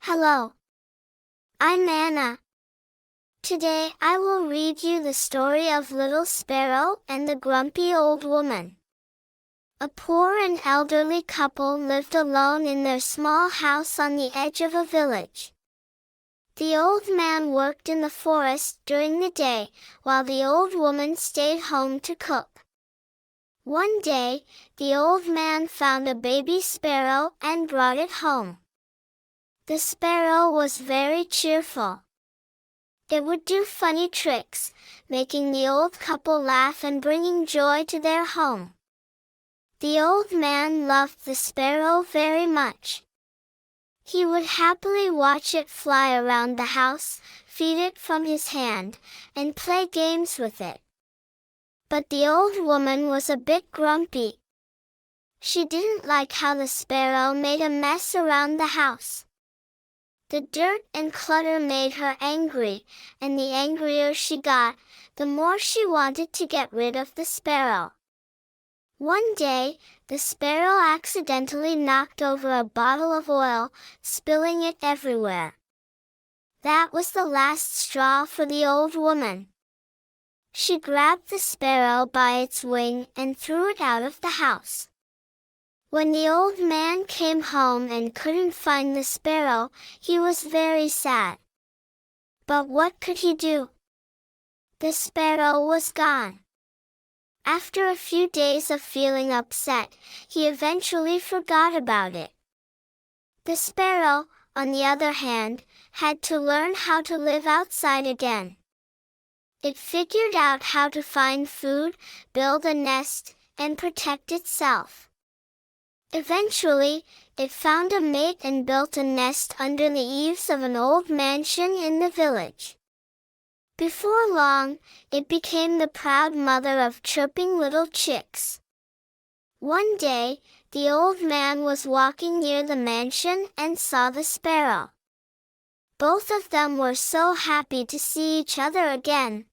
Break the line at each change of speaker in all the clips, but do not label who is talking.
Hello, I'm Anna. Today I will read you the story of Little Sparrow and the Grumpy Old Woman. A poor and elderly couple lived alone in their small house on the edge of a village. The old man worked in the forest during the day, while the old woman stayed home to cook. One day, the old man found a baby sparrow and brought it home. The sparrow was very cheerful. It would do funny tricks, making the old couple laugh and bringing joy to their home. The old man loved the sparrow very much. He would happily watch it fly around the house, feed it from his hand, and play games with it. But the old woman was a bit grumpy. She didn't like how the sparrow made a mess around the house. The dirt and clutter made her angry, and the angrier she got, the more she wanted to get rid of the sparrow. One day, the sparrow accidentally knocked over a bottle of oil, spilling it everywhere. That was the last straw for the old woman. She grabbed the sparrow by its wing and threw it out of the house. When the old man came home and couldn't find the sparrow, he was very sad. But what could he do? The sparrow was gone. After a few days of feeling upset, he eventually forgot about it. The sparrow, on the other hand, had to learn how to live outside again. It figured out how to find food, build a nest, and protect itself. Eventually, it found a mate and built a nest under the eaves of an old mansion in the village. Before long, it became the proud mother of chirping little chicks. One day, the old man was walking near the mansion and saw the sparrow. Both of them were so happy to see each other again.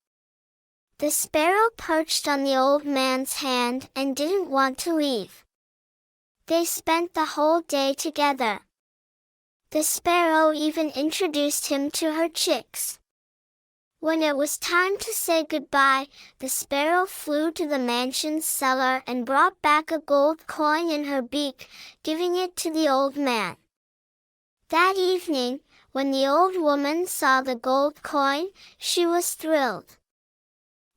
The sparrow perched on the old man's hand and didn't want to leave. They spent the whole day together. The sparrow even introduced him to her chicks. When it was time to say goodbye, the sparrow flew to the mansion's cellar and brought back a gold coin in her beak, giving it to the old man. That evening, when the old woman saw the gold coin, she was thrilled.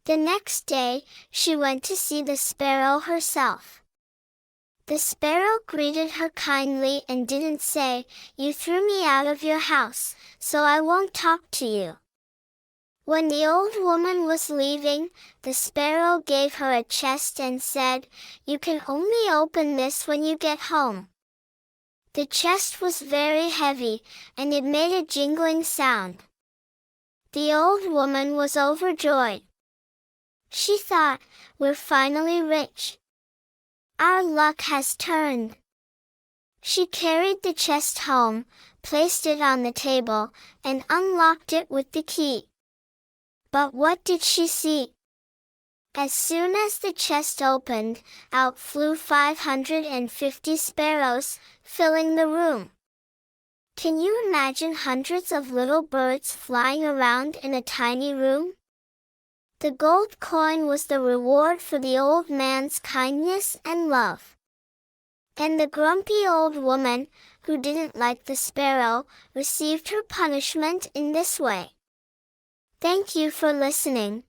The next day, she went to see the sparrow herself. The sparrow greeted her kindly and didn't say, "You threw me out of your house, so I won't talk to you." When the old woman was leaving, the sparrow gave her a chest and said, "You can only open this when you get home." The chest was very heavy, and it made a jingling sound. The old woman was overjoyed. She thought, "We're finally rich. Our luck has turned." She carried the chest home, placed it on the table, and unlocked it with the key. But what did she see? As soon as the chest opened, out flew 550 sparrows, filling the room. Can you imagine hundreds of little birds flying around in a tiny room? The gold coin was the reward for the old man's kindness and love. And the grumpy old woman, who didn't like the sparrow, received her punishment in this way. Thank you for listening.